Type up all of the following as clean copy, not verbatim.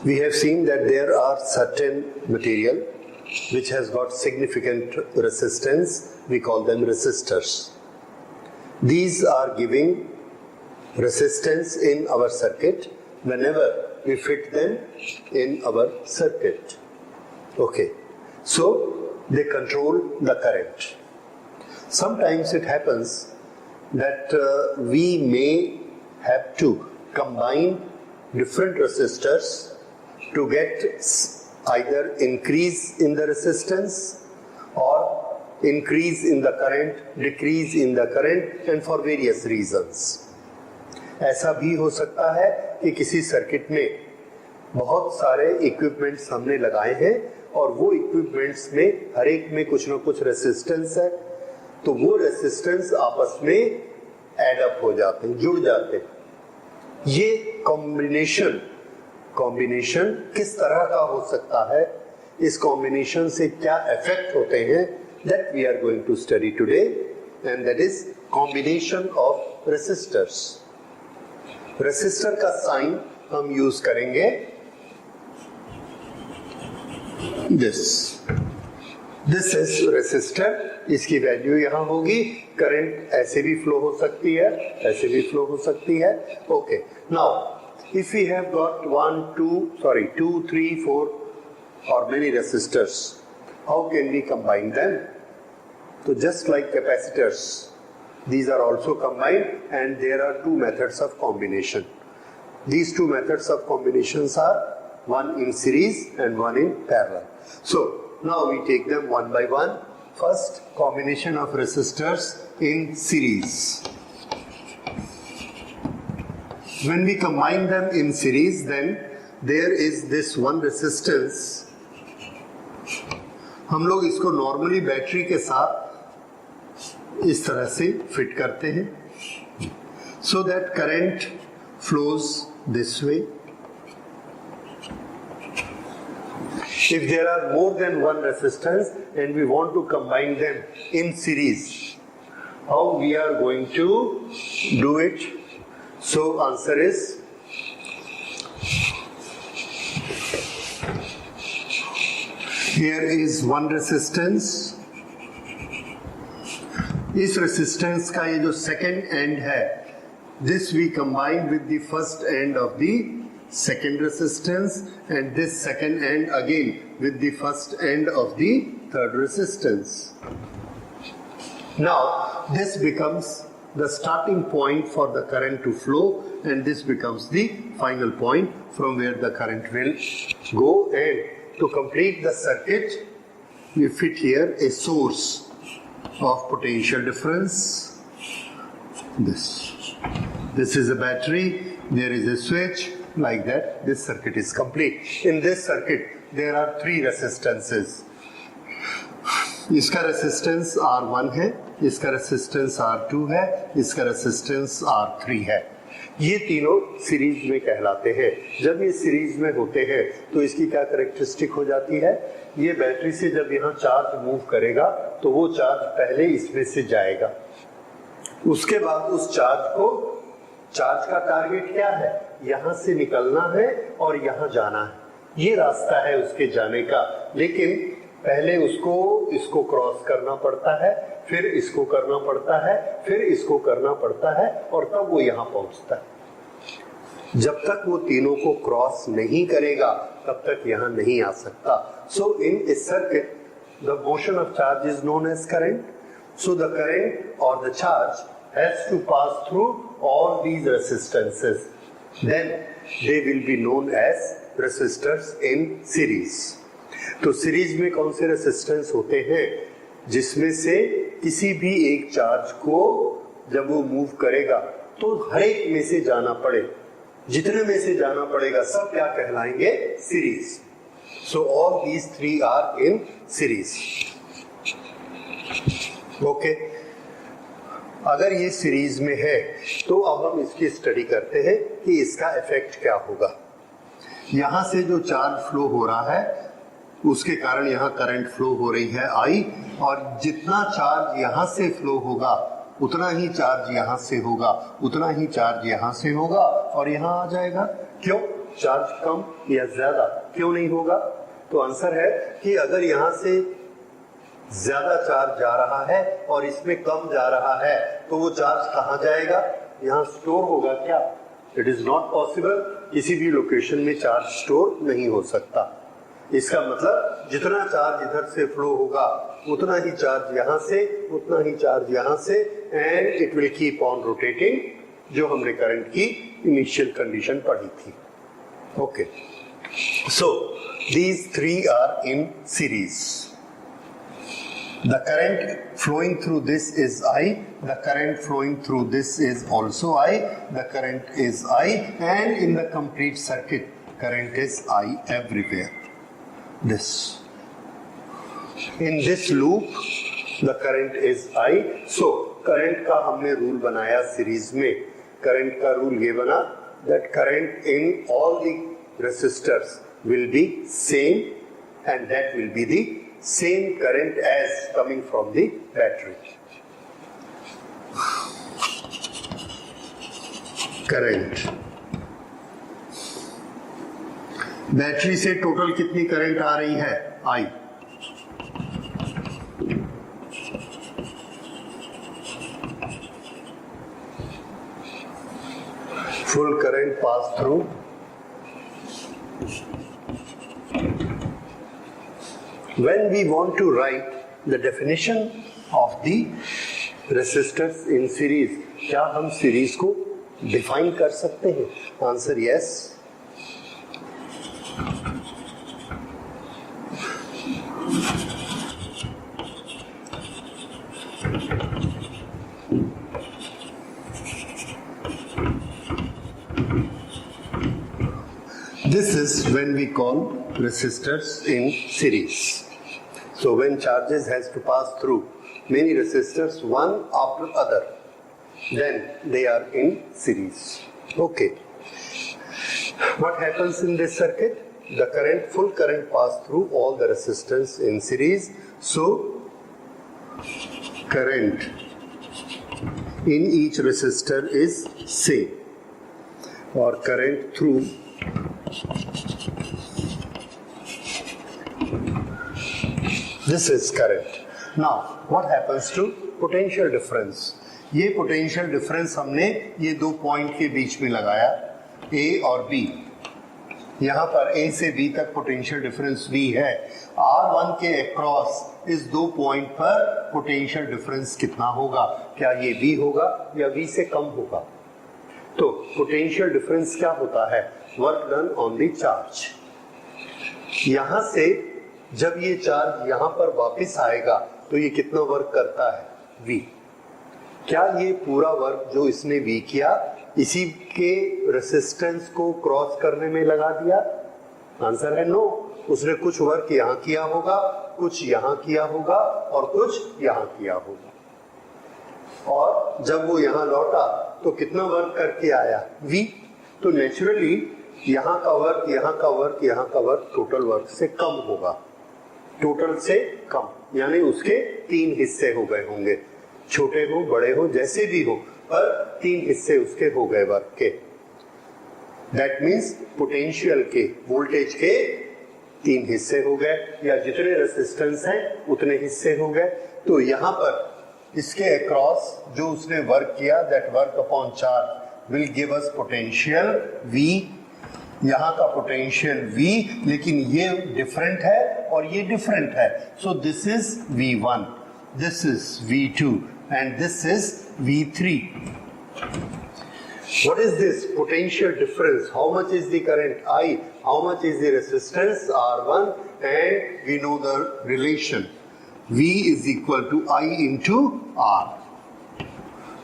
We have seen that there are certain material which has got significant resistance. We call them resistors. These are giving resistance in our circuit whenever we fit them in our circuit. Okay, so they control the current. Sometimes it happens that we may have to combine different resistors to get either increase in the resistance or increase in the current, decrease in the current, and for various reasons. ऐसा भी हो सकता है कि किसी circuit में बहुत सारे इक्विपमेंट्स हमने लगाए हैं और वो इक्विपमेंट्स में हर एक में कुछ ना कुछ रेसिस्टेंस है, तो वो रेसिस्टेंस आपस में एड अप हो जाते हैं, जुड़ जाते हैं। ये कॉम्बिनेशन किस तरह का हो सकता है, इस कॉम्बिनेशन से क्या इफेक्ट होते हैं, that we are going to study today, and that is combination of resistors. Resistor का साइन हम यूज करेंगे दिस इज रेसिस्टर, इसकी वैल्यू यहां होगी। करंट ऐसे भी फ्लो हो सकती है, ऐसे भी फ्लो हो सकती है। Okay, now if we have got 2, 3, 4 or many resistors, how can we combine them? So just like capacitors, these are also combined, and there are two methods of combination. These two methods of combinations are one in series and one in parallel. So now we take them one by one. First, combination of resistors in series. When we combine them in series, then there is this one resistance. हम लोग इसको normally battery के साथ इस तरह से fit करते हैं, so that current flows this way. If there are more than one resistance and we want to combine them in series, how we are going to do it? So answer is here is one resistance. इस resistance का ये जो second and है, this we combine with the first end of the second resistance, and this second end again with the first end of the third resistance. Now this becomes the starting point for the current to flow, and this becomes the final point from where the current will go. And to complete the circuit, we fit here a source of potential difference. This is a battery, there is a switch, like that this circuit is complete. In this circuit there are three resistances. इसका resistance R1 है, इसका resistance R2 है, इसका resistance R3 है। ये तीनों series में कहलाते हैं। जब ये सीरीज में होते हैं तो इसकी क्या कैरेक्टरिस्टिक हो जाती है, ये बैटरी से जब यहाँ चार्ज मूव करेगा तो वो चार्ज पहले इसमें से जाएगा, उसके बाद उस चार्ज का टारगेट क्या है, यहाँ से निकलना है और यहाँ जाना है, ये रास्ता है उसके जाने का। लेकिन पहले इसको क्रॉस करना पड़ता है, फिर इसको करना पड़ता है, फिर इसको करना पड़ता है, और तब वो यहाँ पहुंचता है। जब तक वो तीनों को क्रॉस नहीं करेगा तब तक यहाँ नहीं आ सकता। So in a circuit the motion of charge is known as current. So the current और the charge has to pass through all these resistances, then they will be known as resistors in series. तो series में कौन से resistance होते हैं, जिसमें से किसी भी एक चार्ज को जब वो मूव करेगा तो हर एक में से जाना पड़े, जितने में से जाना पड़ेगा सब क्या कहलाएंगे, series. So all these three are in series. Okay, अगर ये सीरीज में है तो अब हम इसकी स्टडी करते हैं कि इसका इफेक्ट क्या होगा. यहां से जो चार्ज फ्लो हो रहा है उसके कारण यहाँ करंट फ्लो हो रही है I, और जितना चार्ज यहाँ से फ्लो होगा उतना ही चार्ज यहाँ से होगा, उतना ही चार्ज यहाँ से होगा और यहाँ आ जाएगा. क्यों? चार्ज कम या ज्यादा क्यों नहीं होगा? तो आंसर है कि अगर यहां से ज्यादा चार्ज जा रहा है और इसमें कम जा रहा है तो वो चार्ज कहां जाएगा? यहां स्टोर होगा क्या? It is not possible. किसी भी लोकेशन में चार्ज स्टोर नहीं हो सकता। इसका मतलब जितना चार्ज इधर से फ्लो होगा उतना ही चार्ज यहां से, उतना ही चार्ज यहां से, and it will keep on rotating, जो हमने करंट की इनिशियल कंडीशन पढ़ी थी। Okay, so these three are in series. The current flowing through this is I, the current flowing through this is also I, the current is I, and in the complete circuit, current is I everywhere. This. In this loop, the current is I. So, current का हमने rule बनाया series में। Current का rule ये बना that current in all the resistors will be same, and that will be the same current as coming from the battery. Current, battery से total कितनी current आ रही है? I. Full current pass through. When we want to write the definition of the resistors in series, क्या हम series को define कर सकते हैं? Answer yes. This is when we call resistors in series. So when charges has to pass through many resistors one after other, then they are in series. Okay. What happens in this circuit? The current, full current pass through all the resistors in series. So current in each resistor is same, or current through this is current. Now what happens to potential difference? ये potential difference हमने ये दो point के बीच में लगाया, A और B। यहाँ पर A से B तक पोटेंशियल डिफरेंस V है। R1 के अक्रॉस इस दो पॉइंट पर पोटेंशियल डिफरेंस कितना होगा? क्या ये V होगा या V से कम होगा? तो पोटेंशियल डिफरेंस क्या होता है? Work done on the charge. यहां से जब ये चार्ज यहां पर वापस आएगा तो ये कितना वर्क करता है? V। क्या ये पूरा वर्क जो इसने V किया इसी के रेसिस्टेंस को क्रॉस करने में लगा दिया? आंसर है नो। उसने कुछ वर्क यहां किया होगा, कुछ यहां किया होगा और कुछ यहां किया होगा। और जब वो यहां लौटा तो कितना वर्क करके आया? V। तो नेचुरली यहां का वर्क, यहां का वर्क, यहां का वर्क टोटल वर्क से कम होगा। टोटल से कम यानी उसके तीन हिस्से हो गए होंगे, छोटे हो बड़े हो जैसे भी हो, पर तीन हिस्से उसके हो गए वर्क के। दैट मीन्स पोटेंशियल के, वोल्टेज के तीन हिस्से हो गए, या जितने रेजिस्टेंस हैं उतने हिस्से हो गए। तो यहां पर इसके अक्रॉस जो उसने वर्क किया, that work upon charge will give us potential V। यहाँ का पोटेंशियल V, लेकिन ये डिफरेंट है और ये डिफरेंट है। So this is V1, this is V2 and this is V3। What is this potential difference? How much is the current I? How much is the resistance R1? And we know the relation. V is equal to I into R.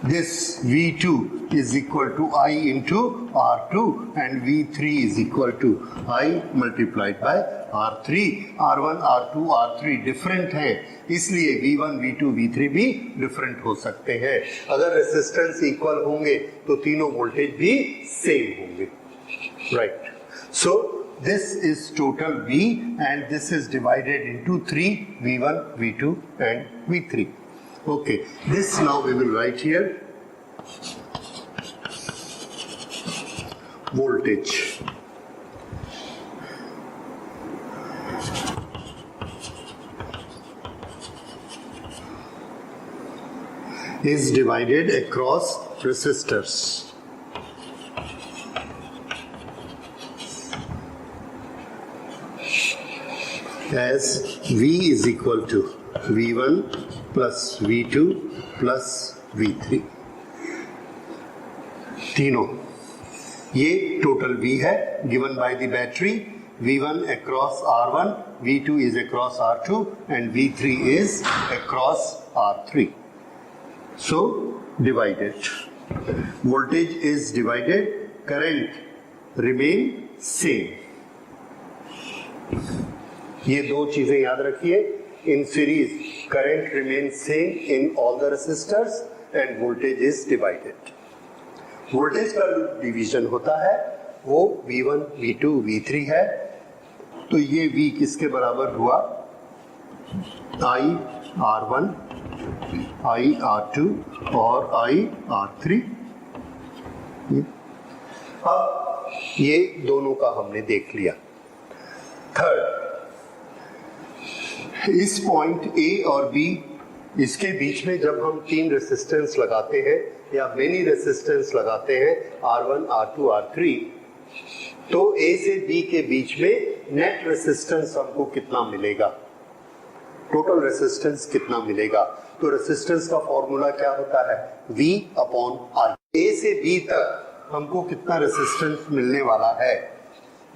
This V2 is equal to I into R2 and V3 is equal to I multiplied by R3. R1, R2, R3 different है, इसलिए V1, V2, V3 भी different हो सकते हैं। अगर resistance equal होंगे तो तीनों वोल्टेज भी सेम होंगे, right? So this is total V and this is divided into 3, V1, V2 and V3. Okay, this now we will write here. Voltage. is divided across resistors. As V is equal to V1 plus V2 plus V3. तीनों, ये total V है given by the battery. V1 across R1, V2 is across R2 and V3 is across R3. So divided. Voltage is divided, current remain same. ये दो चीजें याद रखिए. In series, current remains same in all the resistors and voltage is divided. Voltage का division होता है वो V1, V2, V3 है. तो ये V किसके बराबर हुआ? I R1, I R2 और I R3. अब ये दोनों का हमने देख लिया. थर्ड, इस पॉइंट A और B, इसके बीच में जब हम तीन रेसिस्टेंस लगाते हैं या मेनी रेसिस्टेंस लगाते हैं R1, R2, R3, तो A से B के बीच में नेट रेसिस्टेंस हमको कितना मिलेगा? टोटल रेसिस्टेंस कितना मिलेगा? तो रेसिस्टेंस का फॉर्मूला क्या होता है? V upon I. A से B तक हमको कितना रेसिस्टेंस मिलने वाला है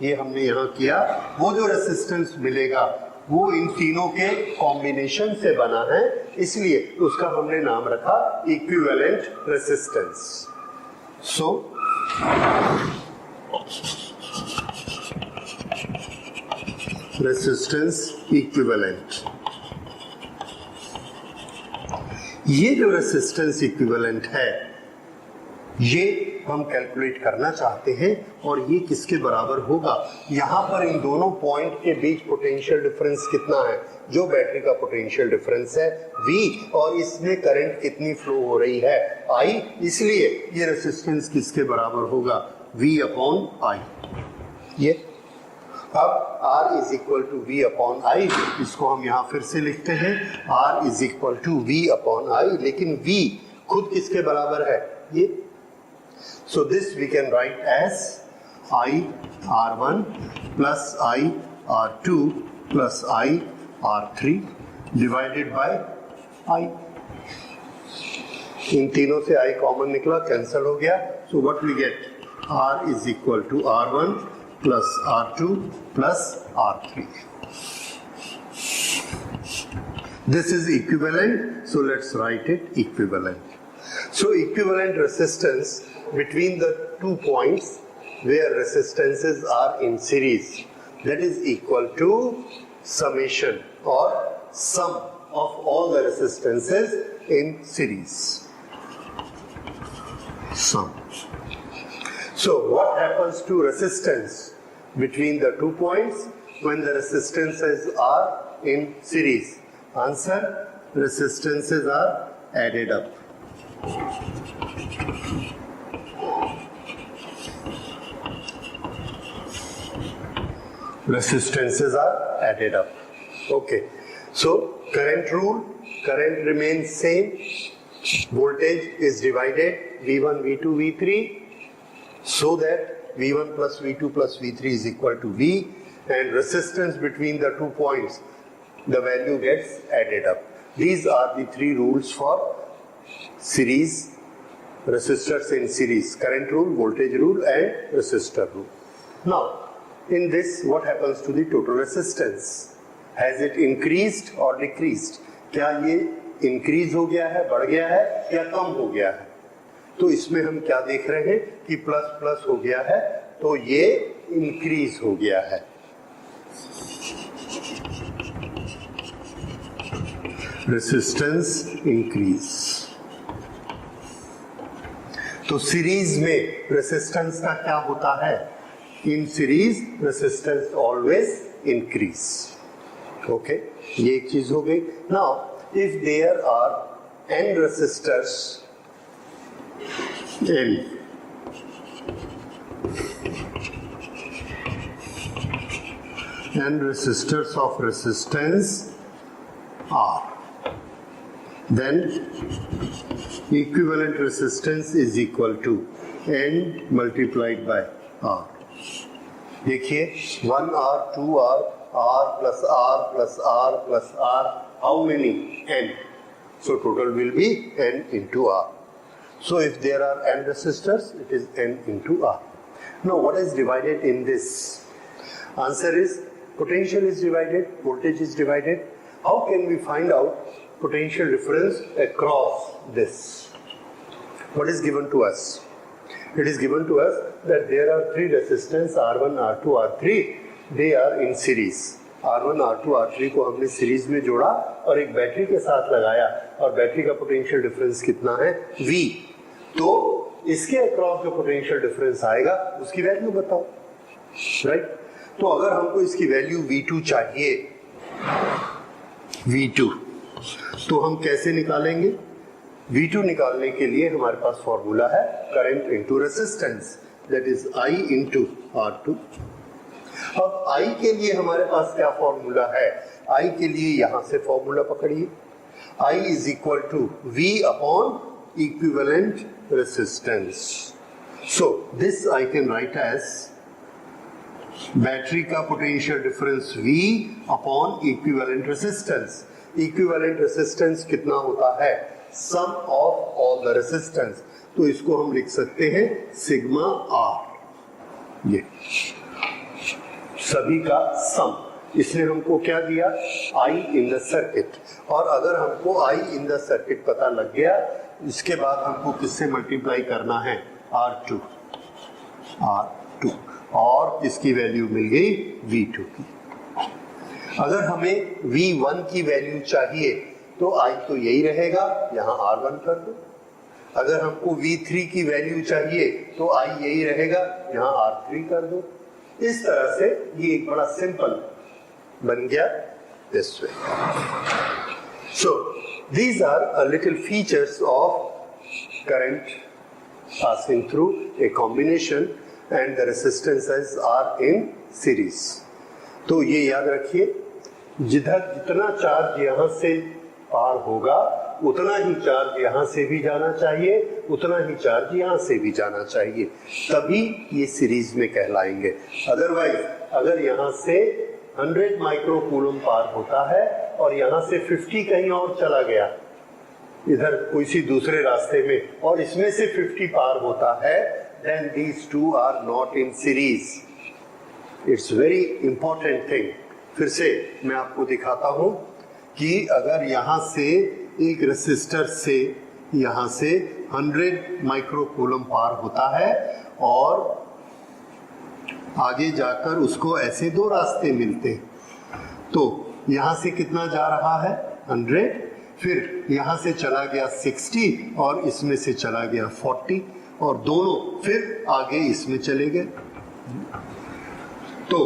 ये हमने यहाँ किया. वो जो रेसिस्टेंस मिलेगा वो इन तीनों के कॉम्बिनेशन से बना है, इसलिए उसका हमने नाम रखा इक्विवेलेंट रेसिस्टेंस. सो रेसिस्टेंस इक्विवेलेंट. ये जो रेसिस्टेंस इक्विवेलेंट है ये हम कैलकुलेट करना चाहते हैं और ये किसके बराबर होगा? यहाँ पर इन दोनों पॉइंट के बीच पोटेंशियल डिफरेंस कितना है? जो बैटरी का पोटेंशियल डिफरेंस है V और इसमें करंट कितनी फ्लो हो रही है? I. इसलिए ये रेसिस्टेंस किसके बराबर होगा? V upon I. ये अब R is equal to V upon I. इसको हम यहाँ फिर से लिखते हैं R is equal to V upon I. लेकिन V खुद किसके बराबर है? ये. So this we can write as I R1 plus I R2 plus I R3 divided by I. इन तीनों से I कॉमन निकला, कैंसल हो गया. So what we get? R is equal to R1 plus R2 plus R3. This is equivalent, so let's write it equivalent. So equivalent resistance between the 2 points where resistances are in series, that is equal to summation or sum of all the resistances in series. Sum. So what happens to resistance between the 2 points when the resistances are in series? Answer: resistances are added up. Resistances are added up. Okay. So current rule, current remains same. Voltage is divided V1, V2, V3, so that V1 plus V2 plus V3 is equal to V, and resistance between the 2 points, the value gets added up. These are the 3 rules for series resistors in series: current rule, voltage rule and resistor rule. Now in this, what happens to the total resistance? Has it increased or decreased? क्या ये increase हो गया है, बढ़ गया है या कम हो गया है? तो इसमें हम क्या देख रहे हैं कि प्लस प्लस हो गया है, तो ये increase हो गया है. Resistance increase. तो सीरीज में रेसिस्टेंस का क्या होता है? In series, resistance always increase. Okay, ये एक चीज हो गई. Now, if there are n resistors, n, n resistors of resistance R, then equivalent resistance is equal to n multiplied by R. देखिए 1R, 2R, R plus R plus R plus R, how many? N. So total will be N into R. So if there are N resistors, it is N into R. Now what is divided in this? Answer is potential is divided, voltage is divided. How can we find out potential difference across this? What is given to us? It is given to us that there are three resistors R1, R2, R3. They are in series. R1, R2, R3 को हमने series में जोड़ा और एक battery के साथ लगाया और बैटरी का पोटेंशियल डिफरेंस कितना है? V. तो इसके अक्रॉस जो पोटेंशियल डिफरेंस आएगा उसकी वैल्यू बताओ, राइट? तो अगर हमको इसकी वैल्यू V2 चाहिए, V2, तो हम कैसे निकालेंगे? V2 निकालने के लिए हमारे पास फॉर्मूला है current into resistance, that is I into R2. अब I के लिए हमारे पास क्या फॉर्मूला है? I के लिए यहां से फॉर्मूला पकड़िए, I is equal to V upon equivalent resistance. So this I can write as battery का potential difference V upon equivalent resistance. Equivalent resistance कितना होता है? Sum of all the resistance. तो इसको हम लिख सकते हैं सिग्मा R, ये सभी का सम. इसने हमको क्या दिया? I in the circuit. और अगर हमको I इन द सर्किट पता लग गया, इसके बाद हमको किससे मल्टीप्लाई करना है? R2, और किसकी वैल्यू मिल गई? V2 की. अगर हमें V1 की वैल्यू चाहिए तो I तो यही रहेगा, यहां R1 कर दो. अगर हमको V3 की वैल्यू चाहिए तो I यही रहेगा, यहां R3 कर दो. इस तरह से ये एक बड़ा सिंपल बन गया this way. So these are a little features of current passing through a combination and the resistances are in series. तो ये याद रखिए, जितना चार्ज यहां से पार होगा उतना ही चार्ज यहां से भी जाना चाहिए, उतना ही चार्ज यहां से भी जाना चाहिए, तभी ये सीरीज में कहलाएंगे. अदरवाइज अगर यहां से 100 माइक्रो कूलम पार होता है और यहां से 50 कहीं और चला गया, इधर किसी दूसरे रास्ते में, और इसमें से 50 पार होता है, then these two are not in series. It's very important thing. फिर से मैं आपको दिखाता हूं कि अगर यहां से एक रेसिस्टर से यहां से 100 माइक्रो कूलम पार होता है और आगे जाकर उसको ऐसे दो रास्ते मिलते हैं, तो यहां से कितना जा रहा है? 100, फिर यहां से चला गया 60 और इसमें से चला गया 40 और दोनों फिर आगे इसमें चले गए. तो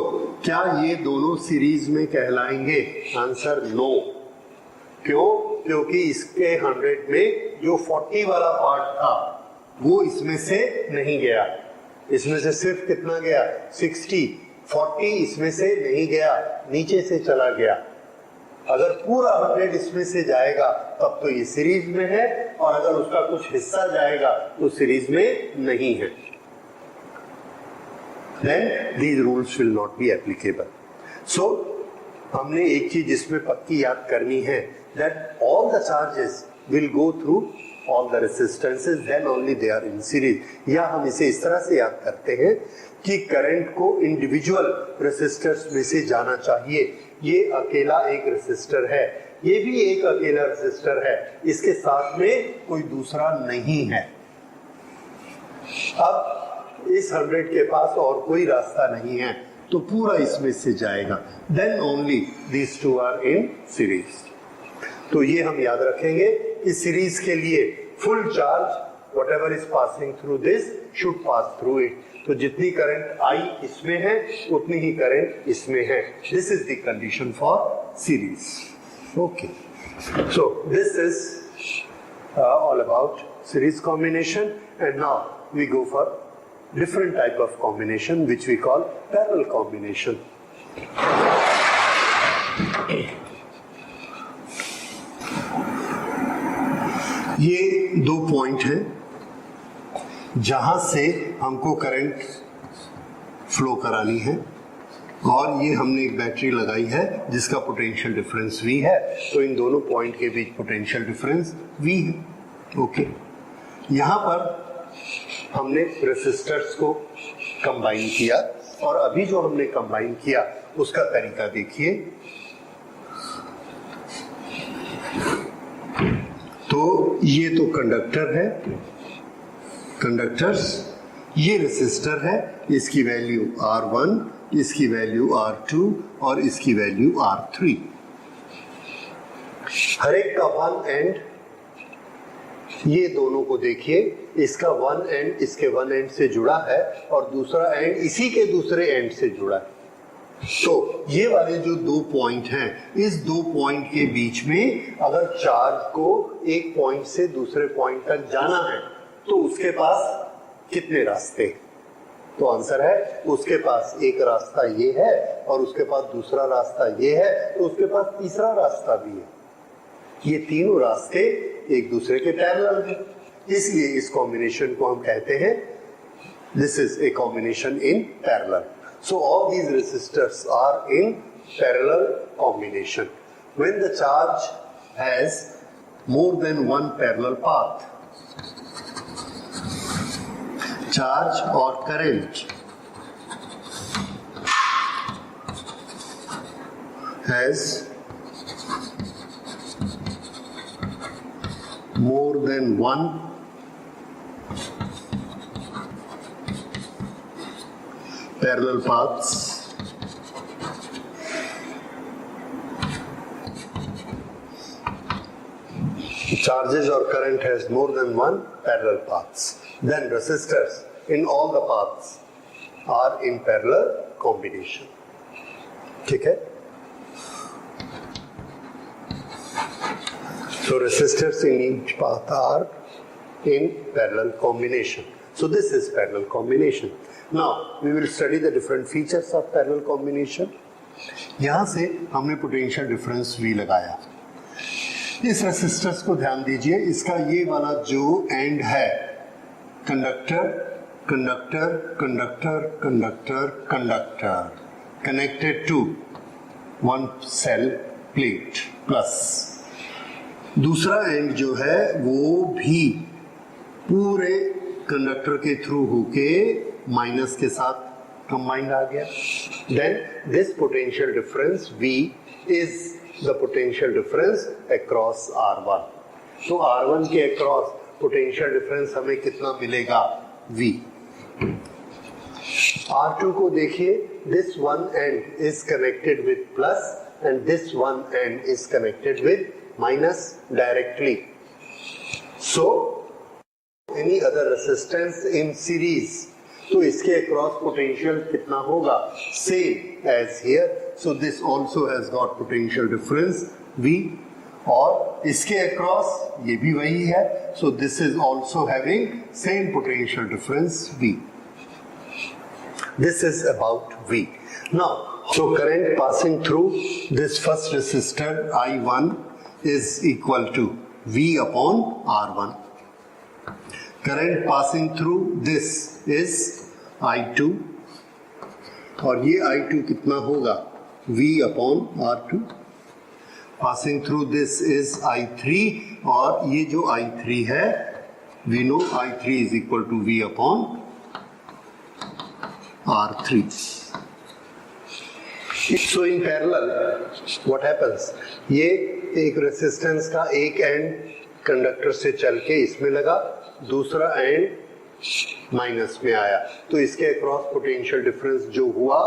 क्या ये दोनों सीरीज में कहलाएंगे? Answer no. क्यों? क्योंकि इसके 100 में जो 40 वाला पार्ट था वो इसमें से नहीं गया, इसमें से सिर्फ कितना गया? 60. 40 इसमें से नहीं गया, नीचे से चला गया. अगर पूरा 100 इसमें से जाएगा तब तो ये सीरीज में है, और अगर उसका कुछ हिस्सा जाएगा तो सीरीज में नहीं है. Then these rules will not be applicable. So हमने एक चीज इसमें पक्की याद करनी है, that all the charges will go through all the resistances, then only they are in series. या हम इसे इस तरह से याद करते हैं कि करंट को इंडिविजुअल रेसिस्टर्स में से जाना चाहिए. ये अकेला एक रेसिस्टर है, ये भी एक अकेला रेसिस्टर है, इसके साथ में कोई दूसरा नहीं है. अब इस 100 के पास और कोई रास्ता नहीं है, तो पूरा इसमें से जाएगा. Then only these two are in series. तो ये हम याद रखेंगे कि सीरीज के लिए full charge whatever is passing through this should pass through it. तो जितनी करंट I इसमें है उतनी ही करंट इसमें है. This is the condition for series. Okay. So this is all about series combination, and now we go for different type of combination which we call parallel combination. दो point हैं जहां से हमको करंट फ्लो करानी है, और ये हमने एक बैटरी लगाई है जिसका पोटेंशियल डिफरेंस V है, तो इन दोनों पॉइंट के बीच पोटेंशियल डिफरेंस V है। ओके, यहां पर हमने रेसिस्टर्स को कंबाइन किया, और अभी जो हमने कंबाइन किया उसका तरीका देखिए। तो ये तो कंडक्टर है, कंडक्टर्स, ये रेसिस्टर है, इसकी वैल्यू R1, इसकी वैल्यू R2 और इसकी वैल्यू R3। हर एक का वन एंड, ये दोनों को देखिए, इसका वन एंड इसके वन एंड से जुड़ा है और दूसरा एंड इसी के दूसरे एंड से जुड़ा है। तो ये वाले जो दो पॉइंट हैं, इस दो पॉइंट के बीच में अगर चार्ज को एक पॉइंट से दूसरे पॉइंट तक जाना है तो उसके पास कितने रास्ते? तो आंसर है उसके पास एक रास्ता ये है और उसके पास दूसरा रास्ता ये है, तो उसके पास तीसरा रास्ता भी है। ये तीनों रास्ते एक दूसरे के पैरेलल हैं, इसलिए इस कॉम्बिनेशन को हम कहते हैं this is a combination in parallel. So all these resistors are in parallel combination. When the charge has more than one parallel path, charge or current has more than one parallel paths, charges or current has more than one parallel paths, then resistors in all the paths are in parallel combination. ठीक है? So resistors in each path are in parallel combination. So this is parallel combination. Now we will study the different features of parallel combination. यहां से हमने potential difference V लगाया। इस resistors को ध्यान दीजिए, इसका ये वाला जो एंड है, conductor conductor conductor conductor conductor connected to one cell plate plus, दूसरा एंड जो है वो भी पूरे कंडक्टर के थ्रू होके माइनस के साथ कंबाइंड आ गया। Then this potential difference V is the potential difference across R1। तो R1 के अक्रॉस पोटेंशियल डिफरेंस हमें कितना मिलेगा? V। R2 को देखिए, this one end is connected with plus end this one end is connected with minus directly. So any other resistance in series, तो इसके across potential कितना होगा? Same as here, so this also has got potential difference V, और इसके across ये भी वही है, so this is also having same potential difference V. This is about V. Now, so current passing through this first resistor I1 is equal to V upon R1. Current passing through this is I2, और ये I2 कितना होगा? V upon R2. Passing through this is I3, और ये जो I3 है, we know I3 is equal to V upon R3. So in parallel, what happens? ये एक रेसिस्टेंस का एक एंड कंडक्टर से चल के इसमें लगा, दूसरा एंड माइनस में आया, तो इसके अक्रॉस पोटेंशियल डिफरेंस जो हुआ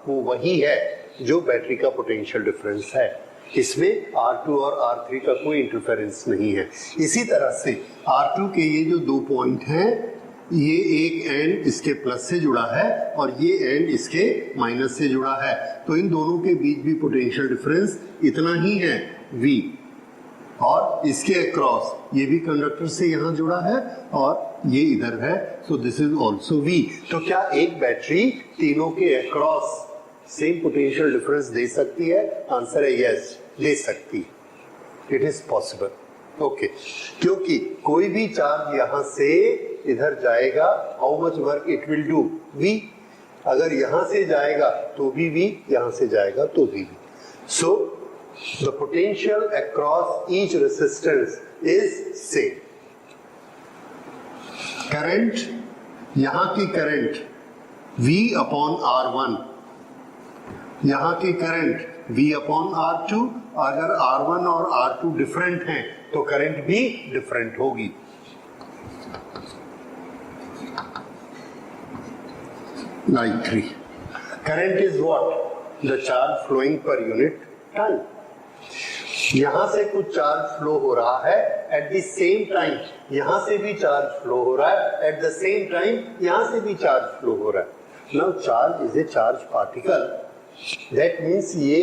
वो वही है जो बैटरी का पोटेंशियल डिफरेंस है। इसमें R2 और R3 का कोई इंटरफेरेंस नहीं है। इसी तरह से R2 के ये जो दो पॉइंट हैं, ये एक एंड इसके प्लस से जुड़ा है और ये एंड इसके माइनस से जुड़ा है, तो इन दोनों के बीच भी पोटेंशियल डिफरेंस इतना ही है V, और इसके अक्रॉस ये भी कंडक्टर से यहां जुड़ा है और ये इधर है, so this is also V। तो क्या एक बैटरी तीनों के अक्रॉस सेम पोटेंशियल डिफरेंस दे सकती है? आंसर है यस, दे सकती है। It is possible. ओके, क्योंकि कोई भी चार्ज यहां से इधर जाएगा, how much work it will do, V। अगर यहां से जाएगा तो भी V, यहां से जाएगा तो भी V। So the potential across each resistance is same. Current, यहां की करंट V अपॉन R1, यहां की करंट V अपॉन R2। अगर R1 और R2 डिफरेंट हैं तो करंट भी डिफरेंट होगी। Like 3. Current is what? The charge flowing per unit time. यहां से कुछ चार्ज फ्लो हो रहा है, एट द सेम टाइम यहां से भी चार्ज फ्लो हो रहा है, एट द सेम टाइम यहां से भी चार्ज फ्लो हो रहा है। Now charge is a charge particle, that means ये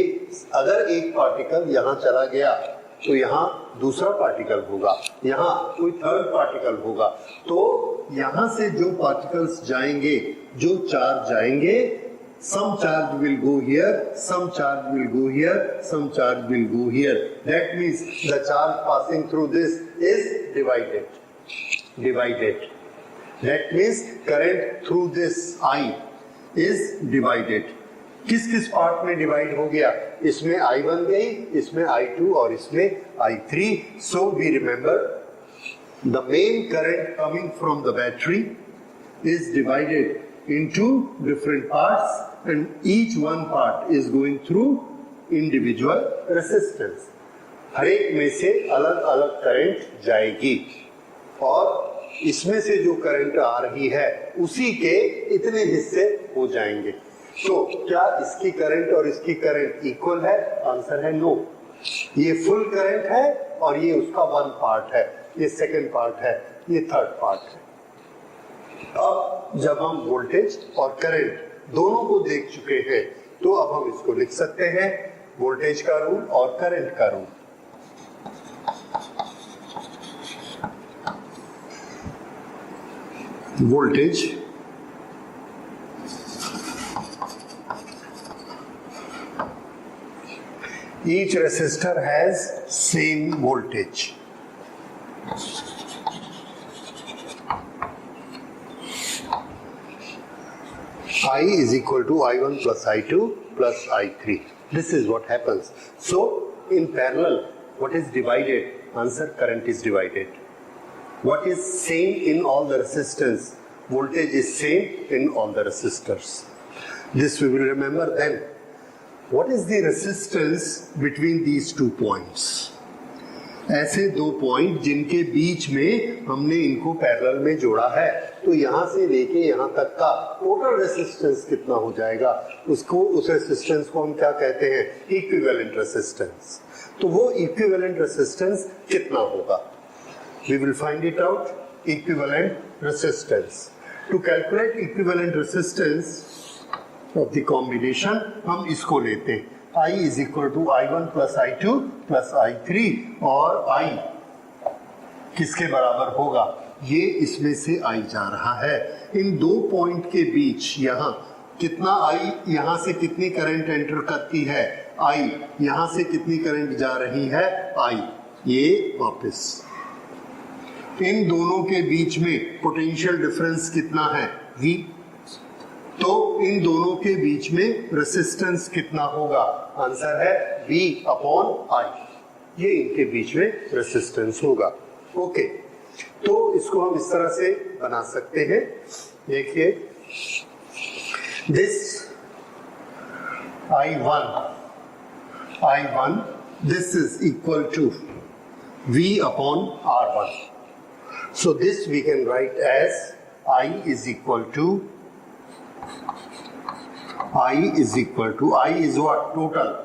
अगर एक पार्टिकल यहां चला गया तो यहाँ दूसरा पार्टिकल होगा, यहाँ कोई थर्ड पार्टिकल होगा, तो यहां से जो पार्टिकल्स जाएंगे, जो चार्ज जाएंगे, some charge will go here, some charge will go here, some charge will go here. That means the charge passing through this is divided. That means current through this I is divided. किस किस part में divide हो गया? इसमें I1 गई, इसमें I2 और इसमें I3. So we remember the main current coming from the battery is divided into different parts and each one part is going through individual resistance. हर एक में से अलग अलग करंट जाएगी और इसमें से जो करंट आ रही है उसी के इतने हिस्से हो जाएंगे। तो क्या इसकी करंट और इसकी करंट इक्वल है? आंसर है नो। ये फुल करंट है और ये उसका वन पार्ट है, ये सेकंड पार्ट है, ये थर्ड पार्ट है। अब जब हम वोल्टेज और करंट दोनों को देख चुके हैं तो अब हम इसको लिख सकते हैं, वोल्टेज का रूल और करंट का rule. Voltage each resistor has same voltage. I is equal to I1 plus I2 plus I3. This is what happens. So in parallel, what is divided? Answer, current is divided. What is same in all the resistance? Voltage is same in all the resistors. This we will remember then. What is the resistance between these two points? ऐसे दो point जिनके बीच में हमने इनको parallel में जोड़ा है, तो यहां से लेके यहां तक का टोटल रेसिस्टेंस कितना हो जाएगा, उसको उस रेसिस्टेंस को हम क्या कहते हैं? Equivalent resistance. तो वो इक्विवेलेंट रेसिस्टेंस कितना होगा? We will find it out. Equivalent resistance. To calculate equivalent resistance of the combination, हम इसको लेते हैं, I is equal to I1 plus I2 plus I3, और I किसके बराबर होगा? ये इसमें से I जा रहा है। इन दो पॉइंट के बीच यहाँ कितना I, यहाँ से कितनी करंट एंटर करती है I, यहाँ से कितनी करंट जा रही है I, ये वापस। इन दोनों के बीच में पोटेंशियल डिफरेंस कितना है? V। तो इन दोनों के बीच में रेसिस्टेंस कितना होगा? आंसर है V अपॉन I। ये इनके बीच में रेसिस्टेंस होगा। ओके, तो इसको हम इस तरह से बना सकते हैं। देखिए, this I1 this is equal to V upon R1. So this we can write as I is equal to I is what? Total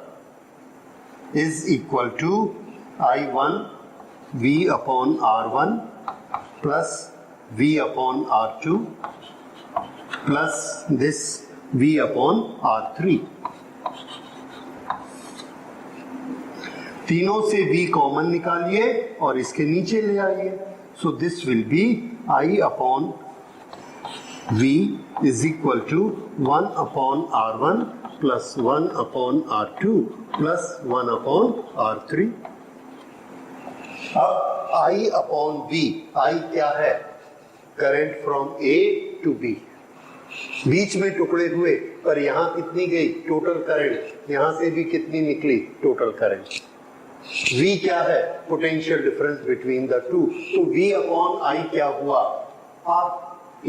is equal to I1 V upon R1 plus V upon R2 plus this V upon R3. तीनों से V common निकालिए और इसके नीचे ले आइए। So this will be I upon V is equal to 1 upon R1 plus 1 upon R2 plus 1 upon R3. अब I upon B, I क्या है? Current from A to B, बीच में टुकड़े हुए, पर यहां कितनी गई टोटल करंट, यहां से भी कितनी निकली टोटल करंट। V क्या है? Potential difference between the two. तो V अपॉन I क्या हुआ? R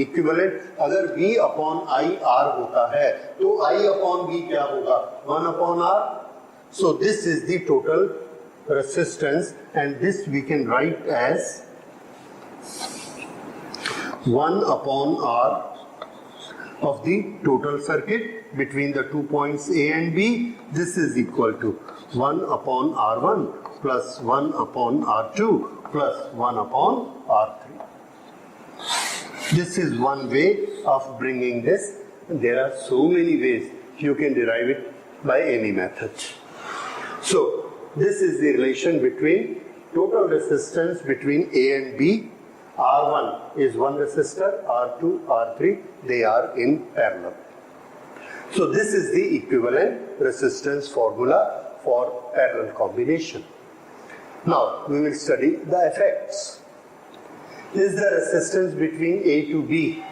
equivalent. अगर V अपॉन I R होता है तो I अपॉन V क्या होगा? 1 upon R। So this is the total resistance and this we can write as 1 upon R of the total circuit between the 2 points A and B. This is equal to 1 upon R1 plus 1 upon R2 plus 1 upon R3. This is one way of bringing this. There are so many ways you can derive it by any method. So this is the relation between total resistance between A and B. R1 is one resistor, R2, R3, they are in parallel. So this is the equivalent resistance formula for parallel combination. Now we will study the effects. Is the resistance between A to B,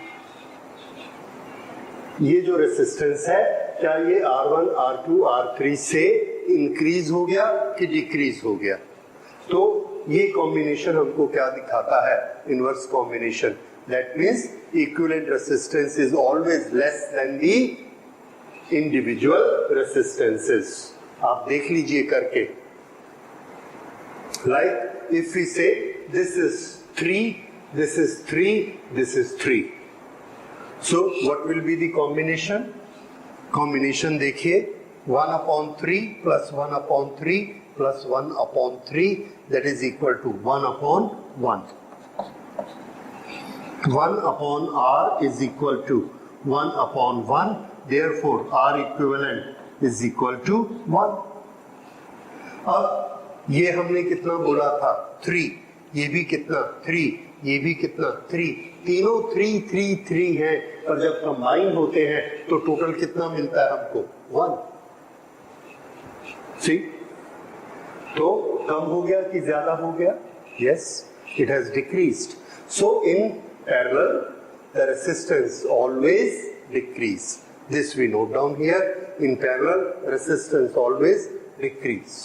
ये जो resistance है क्या ये R1, R2, R3 से increase हो गया कि decrease हो गया? तो ये कॉम्बिनेशन हमको क्या दिखाता है? Inverse combination. That means equivalent resistance is always less than the individual resistances. आप देख लीजिए करके। लाइक इफ वी से this is 3, this is 3, this is 3. So what will be the combination? Combination देखिए 1 upon 3 plus 1 upon 3 plus 1 upon 3, that is equal to 1 upon 1. 1 upon R is equal to 1 upon 1. Therefore R equivalent is equal to 1. अब ये हमने कितना बोला था? 3. ये भी कितना? 3. ये भी कितना? 3. तीनों 3, 3, 3 है, पर जब कंबाइन होते हैं तो टोटल कितना मिलता है हमको? 1. सी, तो कम हो गया कि ज्यादा हो गया? Yes, it has decreased. So in parallel the resistance always decrease. This we note down here. In parallel resistance always decrease.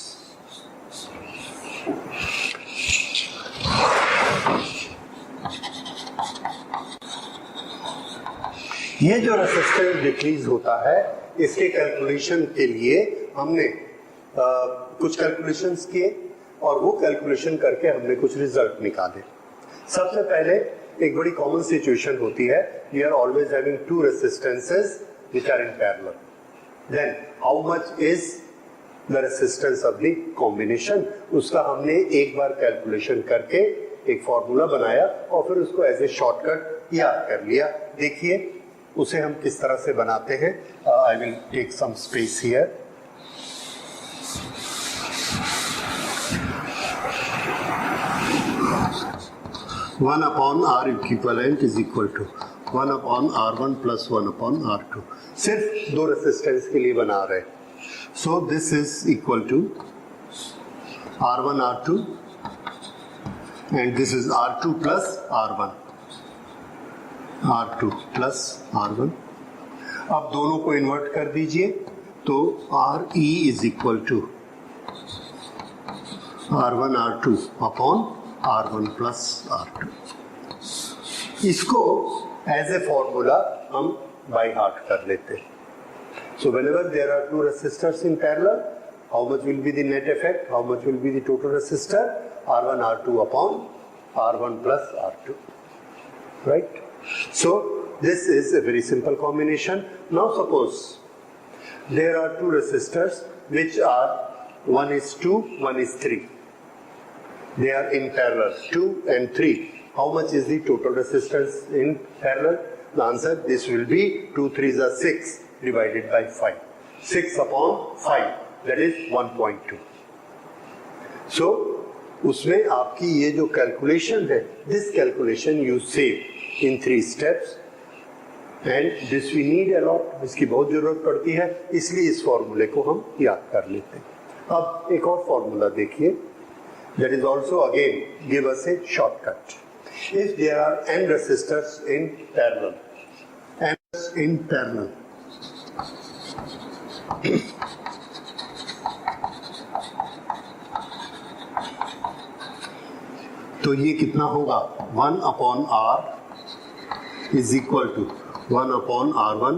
ये जो रेसिस्टेंस डिक्रीज होता है, इसके कैलकुलेशन के लिए हमने कुछ कैलकुलेशंस किए और वो कैलकुलेशन करके हमने कुछ रिजल्ट निकाले. सबसे पहले एक बड़ी कॉमन सिचुएशन होती है, we are always having two resistances which are in parallel. Then how much is the resistance of the combination? उसका हमने एक बार कैलकुलेशन करके एक फॉर्मूला बनाया और फिर उसको एज ए शॉर्टकट याद कर लिया. देखिए उसे हम किस तरह से बनाते हैं. I will take some space here. One upon R equivalent is equal to 1 upon R1 plus 1 upon R2. सिर्फ दो रेसिस्टेंस के लिए बना रहे. So this is equal to R1 R2 and this is R2 plus R1, R2 plus R1. अब दोनों को invert कर दीजिए तो RE is equal to R1 R2 upon R1 plus R2. इसको एज ए फॉर्मूला हम बाय हार्ट कर लेते हैं. So whenever there are two resistors in parallel, how much will be the net effect, how much will be the total resistor? R1 R2 upon R1 plus R2. Right? So this is a very simple combination. Now suppose there are two resistors which are, one is 2, one is 3. They are in parallel, 2 and 3. How much is the total resistance in parallel? The answer, this will be 2 3s are 6 divided by 5. 6 upon 5, that is 1.2. So उसमें आपकी ये जो calculation है, this calculation you save in 3 steps and this we need a lot. इसकी बहुत जरूरत पड़ती है, इसलिए इस फॉर्मूले को हम याद कर लेते हैं. अब एक और फॉर्मूला देखिए. That is also again give us a shortcut. If there are n resistors in parallel, तो ये कितना होगा 1 upon R is equal to 1 upon R1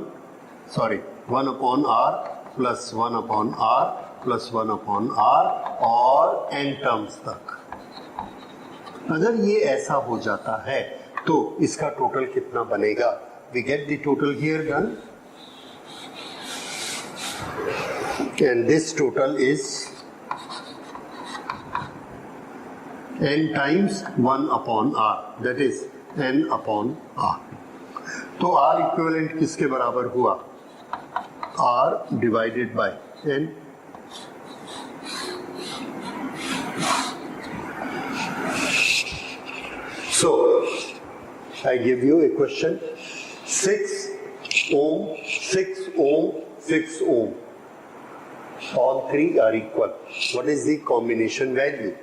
1 upon R plus 1 upon R plus 1 upon R और n terms तक। अगर ये ऐसा हो जाता है तो इसका टोटल कितना बनेगा? We get the total here done and this total is n times 1 upon R, that is n upon R। तो R इक्विवेलेंट किसके बराबर हुआ? R divided bye n। So I give you a question, 6 ohm, 6 ohm, 6 ohm, all three are equal. What is the combination value?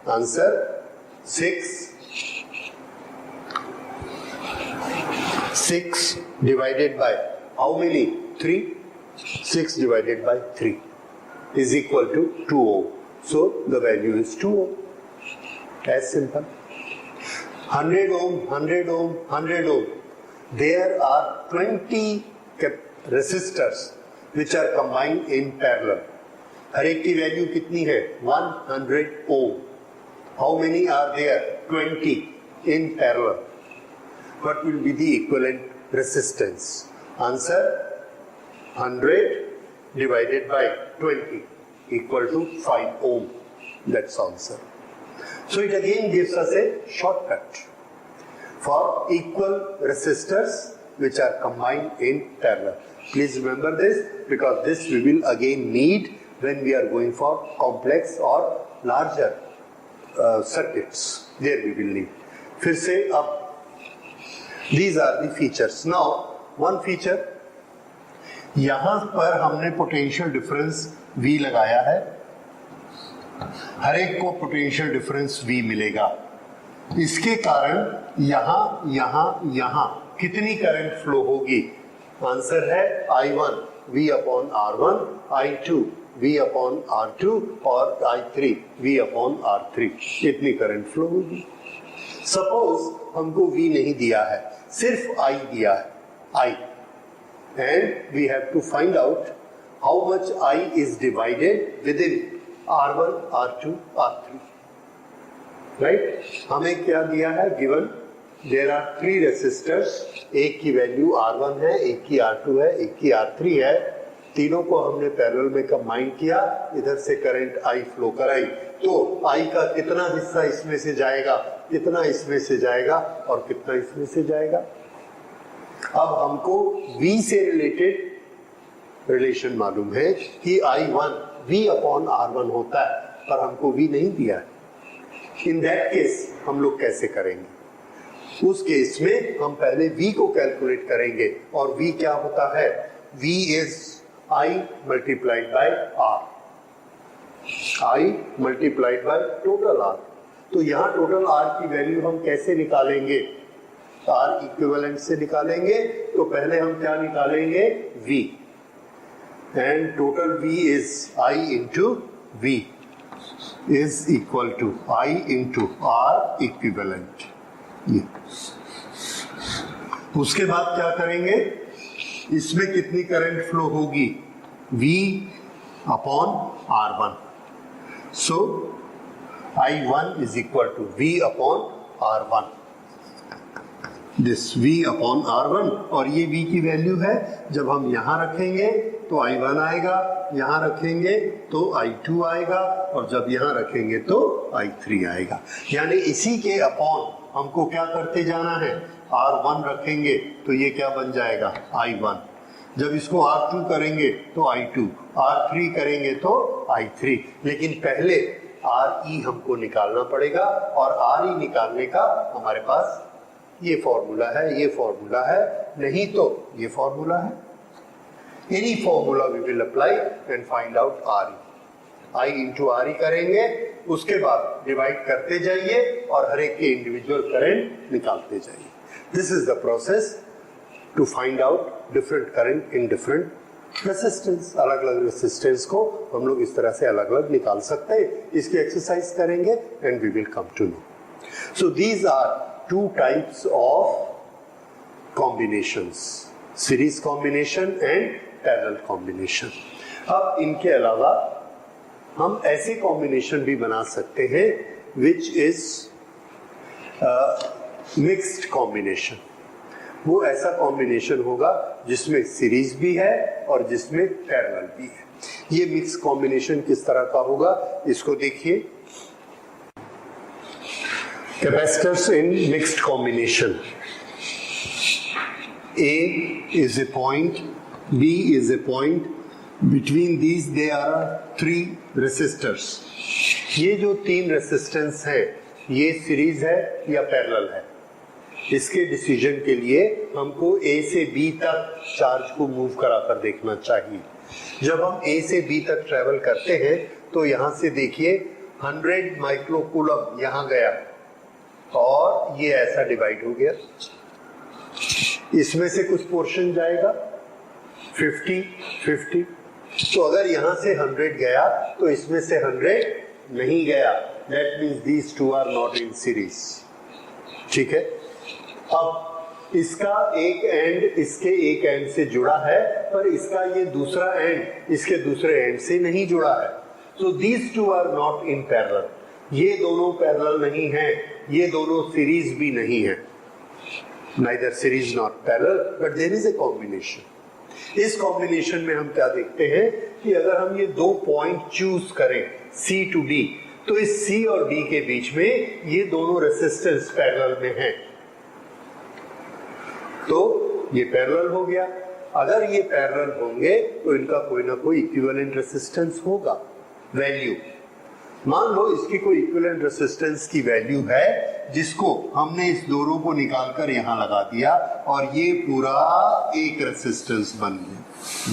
Answer 6 divided by how many? 3. 6 divided by 3 is equal to 2 ohm. So the value is 2 ohm. As simple. 100 ohm, 100 ohm, 100 ohm. There are 20 resistors which are combined in parallel. हर एक की value कितनी है? 100 ohm. How many are there? 20 in parallel. What will be the equivalent resistance? Answer 100 divided by 20 equal to 5 ohm. That's answer. So it again gives us a shortcut for equal resistors which are combined in parallel. Please remember this because this we will again need when we are going for complex or larger circuits. There we will need. फिर से अब these are the features. Now one feature, यहाँ पर हमने potential difference V लगाया है, हर एक को पोटेंशियल डिफरेंस V मिलेगा। इसके कारण यहाँ यहाँ यहाँ कितनी करंट फ्लो होगी? आंसर है I1 V upon R1, I2 V upon R2 और I3 V upon R3। कितनी करंट फ्लो होगी? सपोज हमको V नहीं दिया है, सिर्फ I दिया है, I, and we have to find out how much I is divided within R1, R2, R3, right? हमें क्या दिया है? Given there are 3 resistors, एक की वैल्यू R1 है, एक की R2 है, एक की R3 है, तीनों को हमने पैरेलल में कंबाइन किया, इधर से करंट I फ्लो कराई, तो I का कितना हिस्सा इसमें से जाएगा, कितना इसमें से जाएगा और कितना इसमें से जाएगा। अब हमको V से रिलेटेड रिलेशन मालूम है कि I1 V अपॉन R1 होता है, पर हमको V नहीं दिया है। इन दैट केस हम लोग कैसे करेंगे? उस केस में हम पहले V को कैलकुलेट करेंगे और V क्या होता है? V is I multiplied by R, I multiplied by total R। तो यहाँ टोटल R की वैल्यू हम कैसे निकालेंगे? R इक्विवेलेंट से निकालेंगे, तो पहले हम क्या निकालेंगे? V, and total V is I into V is equal to I into R equivalent। उसके बाद क्या करेंगे? इसमें कितनी करंट फ्लो होगी? V upon R1। So I1 is equal to V upon R1। This V upon R1 और ये V की वैल्यू है, जब हम यहाँ रखेंगे तो I1 आएगा, यहाँ रखेंगे तो I2 आएगा और जब यहाँ रखेंगे तो I3 आएगा। यानी इसी के अपॉन हमको क्या करते जाना है? R1 रखेंगे तो ये क्या बन जाएगा? I1। जब इसको R2 करेंगे तो I2, R3 करेंगे तो I3। लेकिन पहले RE हमको निकालना पड़ेगा और RE निकालने का हमारे पास ये फॉर्मूला है, ये फॉर्मूला है, नहीं तो ये फॉर्मूला है। Any formula we will apply and find out RE। I into RE करेंगे उसके बाद डिवाइड करते जाइए और हर एक के इंडिविजुअल करंट निकालते जाइए। This is the process to find out different current in different resistance. अलग अलग रेसिस्टेंस को हम लोग इस तरह से अलग अलग निकाल सकते हैं। इसकी एक्सरसाइज करेंगे and we will come to know. So these are two types of combinations, series combination and parallel combination. अब इनके अलावा हम ऐसे कॉम्बिनेशन भी बना सकते हैं विच इज मिक्स्ड कॉम्बिनेशन। वो ऐसा कॉम्बिनेशन होगा जिसमें सीरीज भी है और जिसमें पैरेलल भी है। ये मिक्स कॉम्बिनेशन किस तरह का होगा इसको देखिए। Capacitors in mixed combination, A is a point, B is a point, between these there are 3 resistors। ये जो 3 रेसिस्टेंस है ये सीरीज है या पैरेलल है, इसके डिसीजन के लिए हमको A से B तक चार्ज को मूव करा कर देखना चाहिए। जब हम A से B तक ट्रेवल करते हैं तो यहां से देखिए 100 माइक्रोकूलम यहां गया और ये ऐसा डिवाइड हो गया। इसमें से कुछ पोर्शन जाएगा 50-50। तो अगर यहां से 100 गया तो इसमें से 100 नहीं गया। That means these two are not in series. ठीक है, अब इसका एक एंड इसके एक एंड से जुड़ा है पर इसका ये दूसरा एंड इसके दूसरे एंड से नहीं जुड़ा है। So these two are not in parallel. ये दोनों पैरेलल नहीं हैं, ये दोनों सीरीज भी नहीं है। Neither series nor parallel, but there is a combination। इस कॉम्बिनेशन में हम क्या देखते हैं कि अगर हम ये 2 पॉइंट चूज करें C to D, तो इस C और D के बीच में ये दोनों रेसिस्टेंस पैरेलल में हैं, तो ये पैरेलल हो गया। अगर ये पैरेलल होंगे तो इनका कोई ना कोई इक्विवेलेंट रेसिस्टेंस होगा, वैल्यू। मान लो इसकी कोई इक्विवेलेंट रेसिस्टेंस की वैल्यू है जिसको हमने इस दोनों को निकालकर यहां लगा दिया और ये पूरा एक रेसिस्टेंस बन गया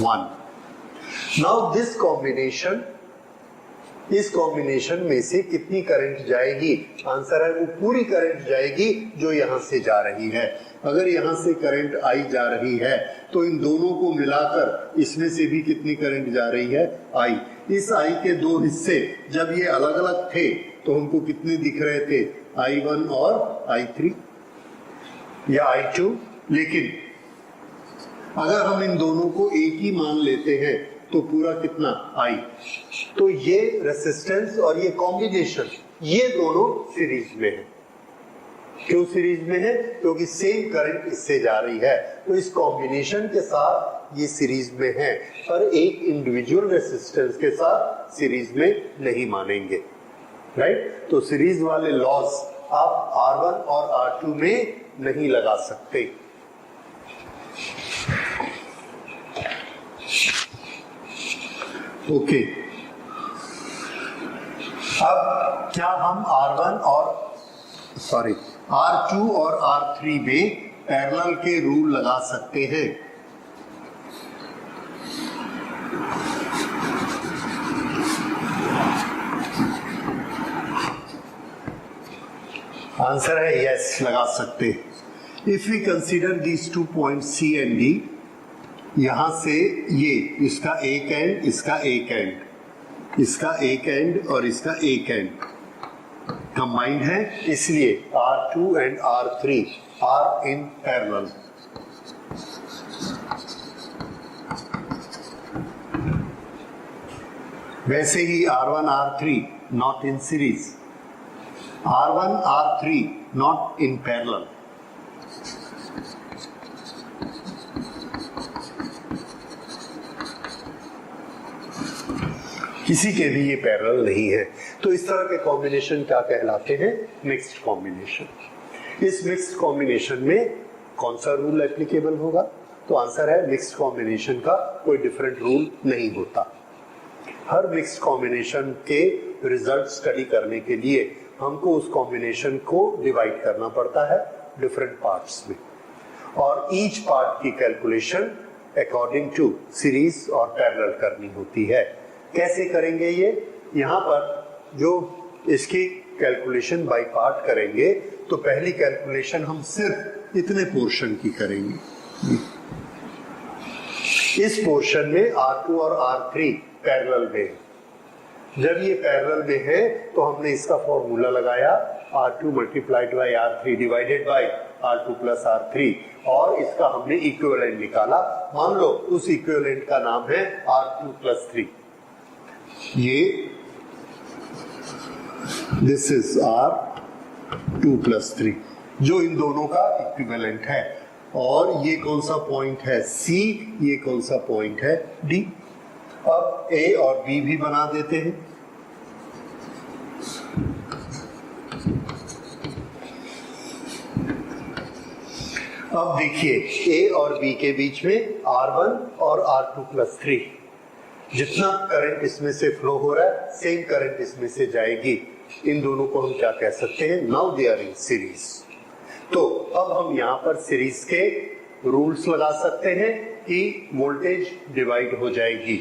1। नाउ दिस कॉम्बिनेशन, इस कॉम्बिनेशन में से कितनी करंट जाएगी? आंसर है वो पूरी करंट जाएगी जो यहां से जा रही है। अगर यहां से करंट आई जा रही है तो इन दोनों को मिलाकर इसमें से भी कितनी करंट जा रही है? आई। इस आई के 2 हिस्से जब ये अलग अलग थे तो हमको कितने दिख रहे थे? I1 और I3 या I2। लेकिन अगर हम इन दोनों को एक ही मान लेते हैं तो पूरा कितना? I। तो ये रेसिस्टेंस और ये कॉम्बिनेशन ये दोनों सीरीज में है। क्यों सीरीज में है? क्योंकि सेम करंट इससे जा रही है, तो इस कॉम्बिनेशन के साथ ये सीरीज में है, पर एक इंडिविजुअल रेसिस्टेंस के साथ सीरीज में नहीं मानेंगे। राइट? तो सीरीज वाले लॉस आप R1 और R2 में नहीं लगा सकते। ओके, अब क्या हम R2 और R3 में पैरेलल के रूल लगा सकते हैं? आंसर है यस, लगा सकते। If we consider these 2 point C and D, यहां से ये इसका एक एंड, इसका एक एंड, इसका एक एंड और इसका एक एंड कंबाइंड है, इसलिए R2 and R3 are in parallel. वैसे ही R1 R3 not in series, R1 R3 not in parallel. किसी के भी ये पैरेलल नहीं है। तो इस तरह के कॉम्बिनेशन क्या कहलाते हैं? Mixed combination. इस मिक्स्ड कॉम्बिनेशन में कौन सा रूल एप्लीकेबल होगा? तो आंसर है मिक्स्ड कॉम्बिनेशन का कोई डिफरेंट रूल नहीं होता। हर मिक्स्ड कॉम्बिनेशन के रिजल्ट स्टडी करने के लिए हमको उस कॉम्बिनेशन को डिवाइड करना पड़ता है डिफरेंट पार्ट्स में, और ईच पार्ट की कैलकुलेशन अकॉर्डिंग टू सीरीज और पैरेलल करनी होती है। कैसे करेंगे ये? यहाँ पर जो इसकी कैलकुलेशन बाय पार्ट करेंगे तो पहली कैलकुलेशन हम सिर्फ इतने पोर्शन की करेंगे। इस पोर्शन में R2 और R3 पैरेलल में, जब ये पैरेलल में है तो हमने इसका फॉर्मूला लगाया R2 multiplied by R3 divided by R2 plus R3 और इसका हमने इक्विवेलेंट निकाला। मान लो उस इक्विवेलेंट का नाम है R2 प्लस 3। ये दिस इज R2 प्लस 3 जो इन दोनों का इक्विवेलेंट है। और ये कौन सा पॉइंट है C, ये कौन सा पॉइंट है D। अब A और B भी बना देते हैं। अब देखिए A और B के बीच में R1 और R2 प्लस 3, जितना करंट इसमें से फ्लो हो रहा है सेम करंट इसमें से जाएगी। इन दोनों को हम क्या कह सकते हैं, now they are in series. तो अब हम यहाँ पर सीरीज के रूल्स लगा सकते हैं कि वोल्टेज डिवाइड हो जाएगी,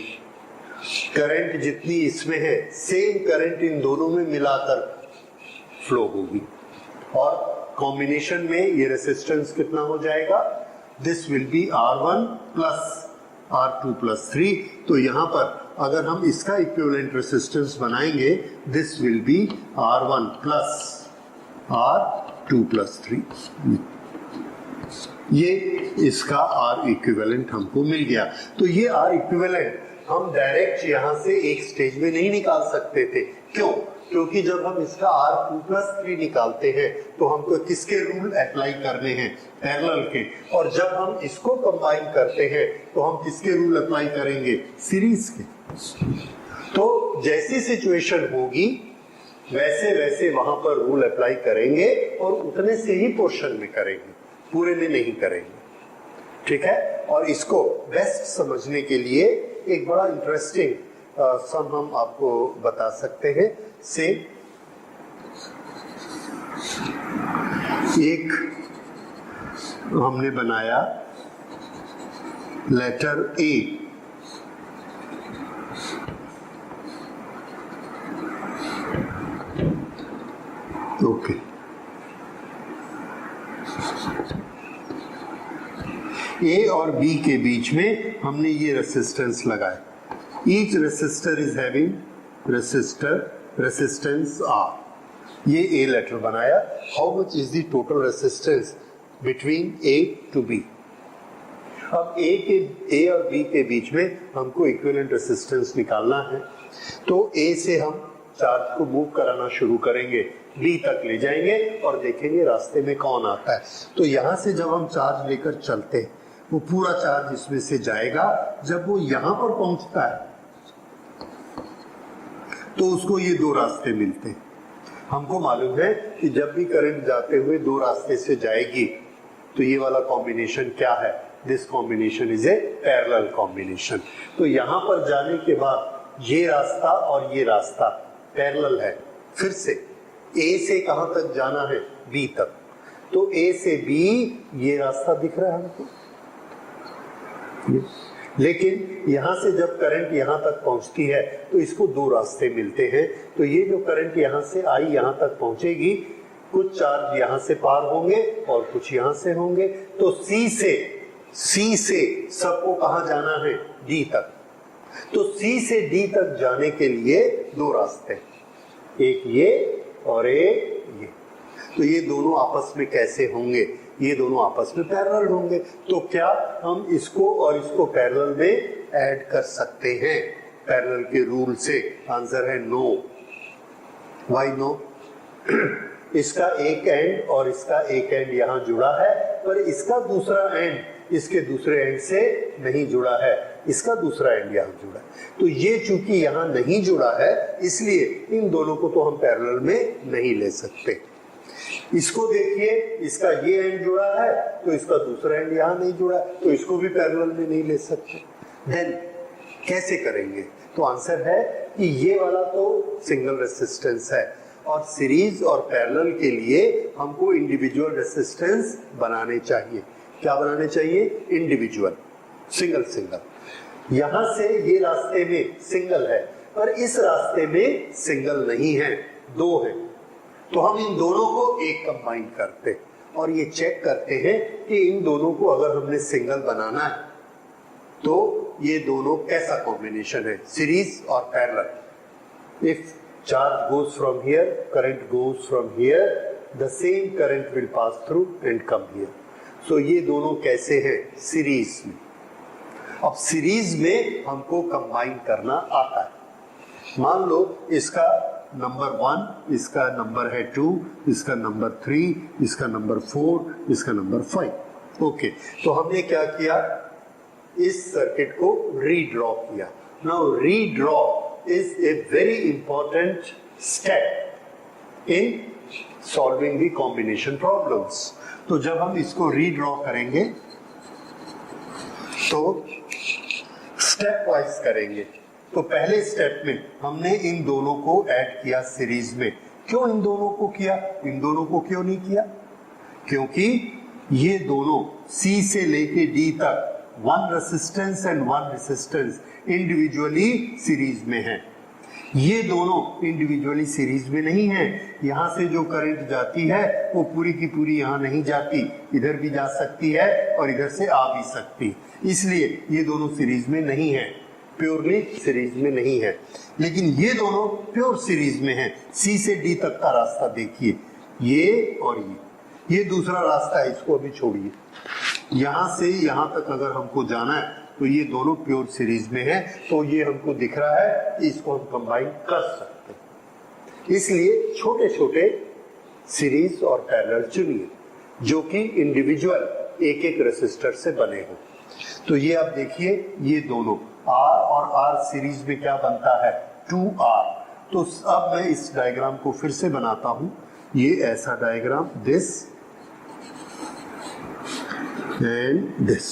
करंट जितनी इसमें है सेम करंट इन दोनों में मिलाकर फ्लो होगी। और कॉम्बिनेशन में ये रेसिस्टेंस कितना हो जाएगा, this will be R1 plus R2 plus 3। तो यहाँ पर अगर हम इसका इक्विवेलेंट रेसिस्टेंस बनाएंगे this will be R1 plus R2 plus 3। ये इसका R इक्विवेलेंट हमको मिल गया। तो ये R इक्विवेलेंट हम डायरेक्ट यहाँ से एक स्टेज में नहीं निकाल सकते थे। क्यों? क्योंकि जब हम इसका R2 प्लस 3 निकालते हैं तो हमको किसके रूल अप्लाई करने हैं, पैरेलल के। और जब हम इसको कंबाइन करते हैं तो हम किसके रूल अप्लाई करेंगे, सीरीज के। तो जैसी सिचुएशन होगी वैसे वैसे वहां पर रूल अप्लाई करेंगे और उतने से ही पोर्शन में करेंगे, पूरे में नहीं करेंगे। ठीक है। और इसको बेस्ट समझने के लिए एक बड़ा इंटरेस्टिंग सम हम आपको बता सकते हैं। से एक हमने बनाया लेटर ए, ओके। ए और बी के बीच में हमने ये रेसिस्टेंस लगाया। Each resistor is having resistance R। ये ए लेटर बनाया। How much is the total resistance between A to B. अब ए और बी के बीच में हमको इक्विवेलेंट रेसिस्टेंस निकालना है। तो ए से हम चार्ज को मूव कराना शुरू करेंगे, बी तक ले जाएंगे और देखेंगे रास्ते में कौन आता है। तो यहां से जब हम चार्ज लेकर चलते हैं वो पूरा चार्ज इसमें से जाएगा। जब वो यहां पर पहुंचता है तो उसको ये दो रास्ते मिलते हैं। हमको मालूम है कि जब भी करंट जाते हुए दो रास्ते से जाएगी तो ये वाला कॉम्बिनेशन क्या है, this combination is a parallel combination. तो यहां पर जाने के बाद ये रास्ता और ये रास्ता पैरेलल है। फिर से ए से कहां तक जाना है, बी तक। तो ए से बी ये रास्ता दिख रहा है हमको, लेकिन यहां से जब करंट यहां तक पहुंचती है तो इसको दो रास्ते मिलते हैं। तो ये जो करंट यहां से आई यहां तक पहुंचेगी, कुछ चार्ज यहां से पार होंगे और कुछ यहां से होंगे। तो सी से सबको कहां जाना है, डी तक। तो सी से डी तक जाने के लिए दो रास्ते, एक ये और एक ये। तो ये दोनों आपस में कैसे होंगे, ये दोनों आपस में पैरेलल होंगे। तो क्या हम इसको और इसको पैरेलल में ऐड कर सकते हैं पैरेलल के रूल से? आंसर है नो। Why no? इसका एक एंड और इसका एक एंड यहां जुड़ा है, पर इसका दूसरा एंड इसके दूसरे एंड से नहीं जुड़ा है, इसका दूसरा एंड यहां जुड़ा है। तो ये चूंकि यहां नहीं जुड़ा है इसलिए इन दोनों को तो हम पैरेलल में नहीं ले सकते। इसको देखिए, इसका ये एंड जुड़ा है तो इसका दूसरा एंड यहां नहीं जुड़ा है, तो इसको भी पैरेलल में नहीं ले सकते। देन कैसे करेंगे? तो आंसर है कि ये वाला तो सिंगल रेसिस्टेंस है और सीरीज और पैरेलल के लिए हमको इंडिविजुअल रेसिस्टेंस बनाने चाहिए। क्या बनाने चाहिए? Individual, single. यहां से ये रास्ते में सिंगल है पर इस रास्ते में सिंगल नहीं है। दो हैं, तो हम इन दोनों को एक कंबाइन करते और ये चेक करते हैं कि इन दोनों को अगर हमने सिंगल बनाना है तो ये दोनों कैसा कॉम्बिनेशन है, सीरीज और parallel. If charge goes from here, current goes from here, the same current will pass through and come here. So ये दोनों कैसे हैं, सीरीज में। अब सीरीज में हमको कंबाइन करना आता है। मान लो इसका नंबर 1, इसका नंबर है 2, इसका नंबर 3, इसका नंबर 4, इसका नंबर 5। ओके, तो हमने क्या किया, इस सर्किट को रीड्रॉ किया। Now redraw is a very important step in solving the combination problems. तो जब हम इसको रीड्रॉ करेंगे तो स्टेप वाइज करेंगे। तो पहले स्टेप में हमने इन दोनों को ऐड किया सीरीज में। क्यों इन दोनों को किया, इन दोनों को क्यों नहीं किया? क्योंकि ये दोनों C से लेके D तक one resistance and one resistance individually series में है। ये दोनों इंडिविजुअली सीरीज में नहीं है। यहाँ से जो करंट जाती है वो पूरी की पूरी यहाँ नहीं जाती, इधर भी जा सकती है और इधर से आ भी सकती, इसलिए ये दोनों सीरीज में नहीं है, प्योरली सीरीज में नहीं है। लेकिन ये दोनों प्योर सीरीज में है। C से D तक का रास्ता देखिए, ये और ये दूसरा रास्ता है, इसको अभी छोड़िए। यहाँ से यहाँ तक अगर हमको जाना है तो ये दोनों प्योर सीरीज में है, तो ये हमको दिख रहा है, इसको हम कंबाइन कर सकते हैं। इसलिए छोटे छोटे सीरीज और पैरेलल चुनिए जो कि इंडिविजुअल एक एक रेसिस्टर से बने हो। तो ये आप देखिए, ये दोनों R और R सीरीज में क्या बनता है, 2R। तो अब मैं इस डायग्राम को फिर से बनाता हूं, ये ऐसा diagram, this and this,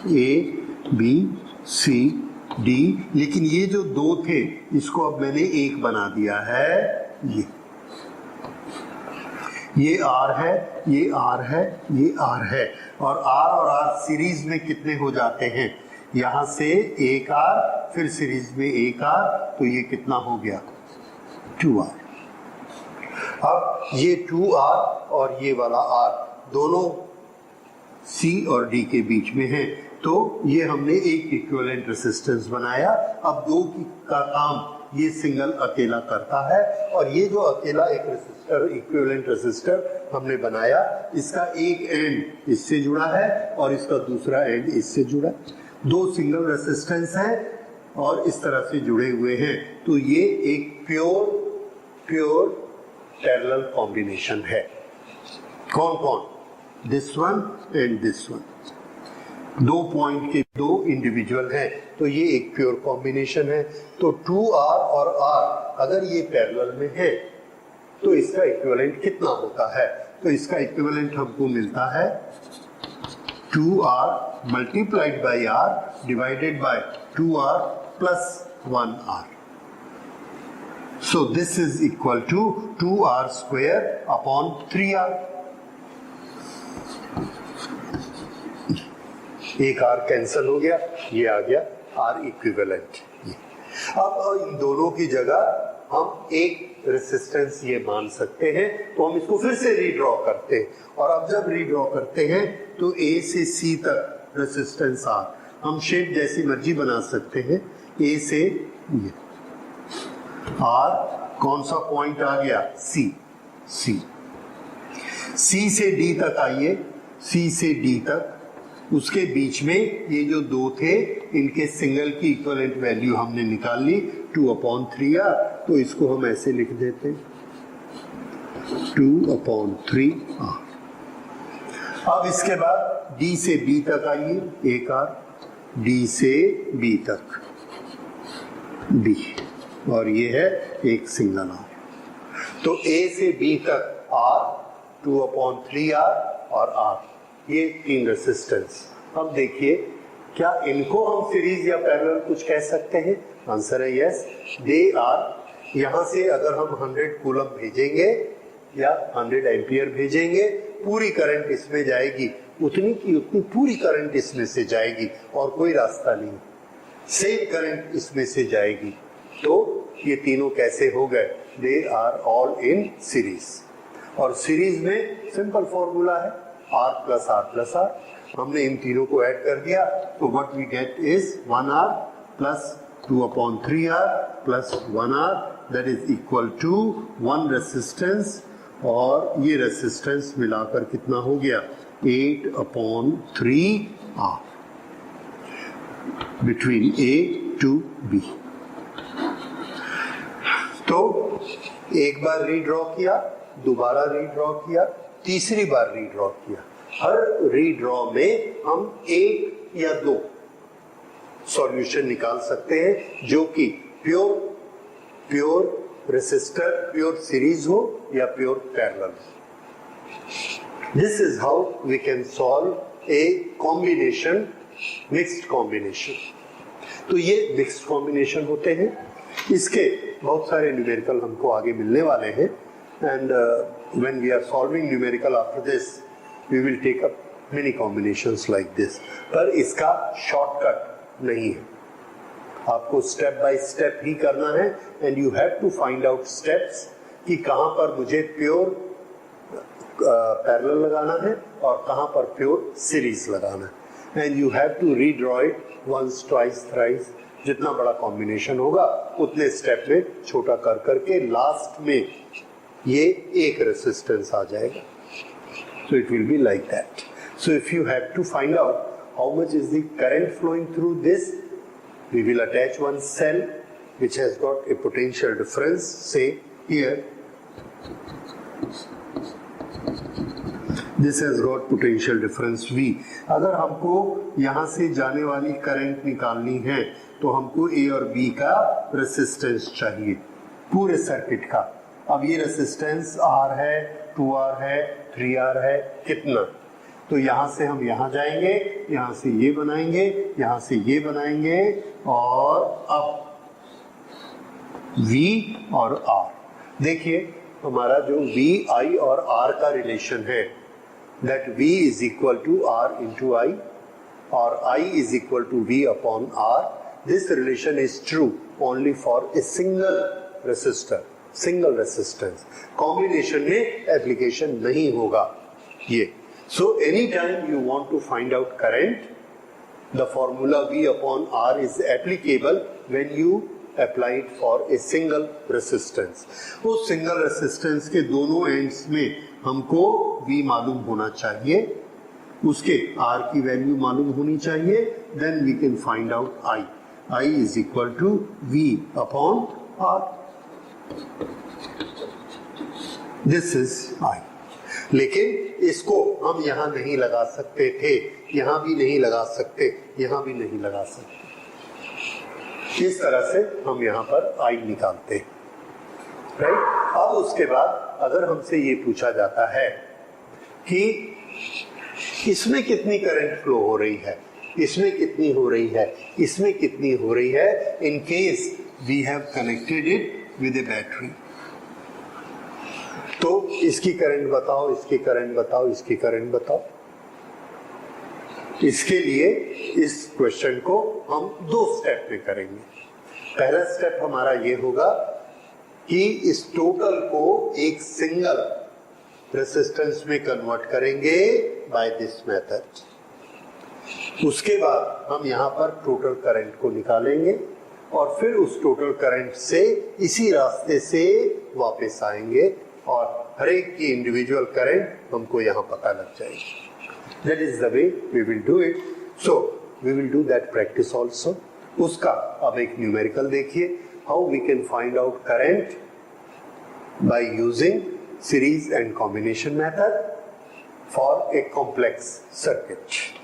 A B C D, लेकिन ये जो दो थे इसको अब मैंने एक बना दिया है। ये R है, ये R है, ये R है, और R सीरीज में कितने हो जाते हैं, यहां से एक R, फिर सीरीज में एक R, तो ये कितना हो गया, 2R। अब ये 2R और ये वाला R दोनों C और D के बीच में है, तो ये हमने एक इक्विवेलेंट रेसिस्टेंस बनाया। अब दो का काम ये सिंगल अकेला करता है, और ये जो अकेला एक रेसिस्टर, इक्विवेलेंट रेसिस्टर हमने बनाया, इसका एक एंड इससे जुड़ा है और इसका दूसरा एंड इससे जुड़ा। दो सिंगल रेसिस्टेंस हैं और इस तरह से जुड़े हुए हैं, तो ये एक प्योर पैरेलल कॉम्बिनेशन है। कौन कौन, this one and this one, दो पॉइंट के दो इंडिविजुअल हैं, तो ये एक प्योर कॉम्बिनेशन है। तो 2R और R अगर ये पैरेलल में है तो इसका इक्विवेलेंट कितना होता है, तो इसका इक्विवेलेंट हमको मिलता है 2R multiplied by R divided by 2R plus 1R। So this is equal to 2R square upon 3R। एक R कैंसल हो गया, ये आ गया R इक्विवेलेंट। अब इन दोनों की जगह हम एक रेसिस्टेंस ये मान सकते हैं, तो हम इसको फिर से रीड्रॉ करते हैं। और अब जब रीड्रॉ करते हैं तो A से C तक रेसिस्टेंस R, हम शेप जैसी मर्जी बना सकते हैं। A से R, कौन सा पॉइंट आ गया, C से D तक आइए, C से D तक, उसके बीच में ये जो दो थे इनके सिंगल की इक्विवेलेंट वैल्यू हमने निकाल ली 2/3R, तो इसको हम ऐसे लिख देते हैं 2/3R। अब इसके बाद D से B तक आइए, एक R, D से B तक B, और ये है एक सिंगल R। तो A से B तक R, 2/3R और R, ये तीन रेसिस्टेंस। अब देखिए, क्या इनको हम सीरीज या पैरेलल कुछ कह सकते हैं? आंसर है यस, दे आर। यहां से अगर हम 100 कूलम भेजेंगे या 100 एम्पियर भेजेंगे, पूरी करंट इसमें जाएगी, उतनी की उतनी पूरी करंट इसमें से जाएगी और कोई रास्ता नहीं, सेम करंट इसमें से जाएगी। तो ये तीनों कैसे हो गए? They are all in series, और सीरीज में सिंपल फॉर्मूला है R plus R plus R। हमने इन तीनों को ऐड कर दिया तो what we get is 1R plus 2/3R plus 1R, that is equal to 1 resistance, और ये रेसिस्टेंस मिलाकर कितना हो गया? 8/3R between A to B। तो एक बार रीड्रॉ किया, दोबारा रीड्रॉ किया, तीसरी बार रीड्रॉ किया। हर रीड्रॉ में हम एक या दो सॉल्यूशन निकाल सकते हैं जो कि प्योर रेसिस्टर, प्योर सीरीज हो या pure parallel. This is how we can solve a combination, mixed combination. तो ये मिक्स्ड कॉम्बिनेशन होते हैं। इसके बहुत सारे न्यूमेरिकल हमको आगे मिलने वाले हैं, and when we are solving numerical after this we will take up many combinations like this. पर इसका शॉर्टकट नहीं है, आपको स्टेप बाय स्टेप ही करना है, and you have to find out steps कि कहां पर मुझे प्योर पैरेलल लगाना है और कहां पर प्योर सीरीज लगाना है, and you have to redraw it once, twice, thrice. जितना बड़ा कॉम्बिनेशन होगा उतने स्टेप में छोटा कर करके लास्ट में ये एक रेसिस्टेंस आ जाएगा। So it will be like that. So if you have to find out how much is the current flowing through this, we will attach one cell which has got a potential difference, say here this has got potential difference V। अगर हमको यहाँ से जाने वाली current निकालनी है तो हमको A और B का रेसिस्टेंस चाहिए पूरे सर्किट का। अब ये रेसिस्टेंस R है, 2R है, 3R है, कितना? तो यहाँ से हम यहाँ जाएंगे, यहाँ से ये बनाएंगे, यहाँ से ये बनाएंगे, और अब V और R। देखिए हमारा जो V, I और R का रिलेशन है, that V is equal to R into I or I is equal to V upon R. This relation is true only for a single resistor, single resistance. Combination में application नहीं होगा ये। So anytime you want to find out current, the formula V upon R is applicable when you apply it for a single resistance. उस single resistance के दोनों ends में हमको V मालूम होना चाहिए, उसके R की वैल्यू मालूम होनी चाहिए, then we can find out I. I is equal to V upon R. This is I. लेकिन इसको हम यहाँ नहीं लगा सकते थे, यहाँ भी नहीं लगा सकते, यहाँ भी नहीं लगा सकते। इस तरह से हम यहाँ पर I निकालते हैं, राइट? अब उसके बाद अगर हमसे ये पूछा जाता है कि इसमें कितनी करंट फ्लो हो रही है, इसमें कितनी हो रही है, इसमें कितनी हो रही है, in case we have connected it with a battery, तो इसकी करंट बताओ, इसकी करंट बताओ, इसकी करंट बताओ। इसके लिए इस क्वेश्चन को हम दो स्टेप में करेंगे। पहला स्टेप हमारा ये होगा कि इस टोटल को एक सिंगल रेसिस्टेंस में कन्वर्ट करेंगे बाय दिस मेथड। उसके बाद हम यहाँ पर टोटल करंट को निकालेंगे और फिर उस टोटल करंट से इसी रास्ते से वापस आएंगे और हर एक की इंडिविजुअल करंट हमको यहाँ पता लग जाएगी। That is the way we will do it. So we will do that practice also. उसका अब एक न्यूमेरिकल देखिए, how we can find out current by using series and combination method for a complex circuit.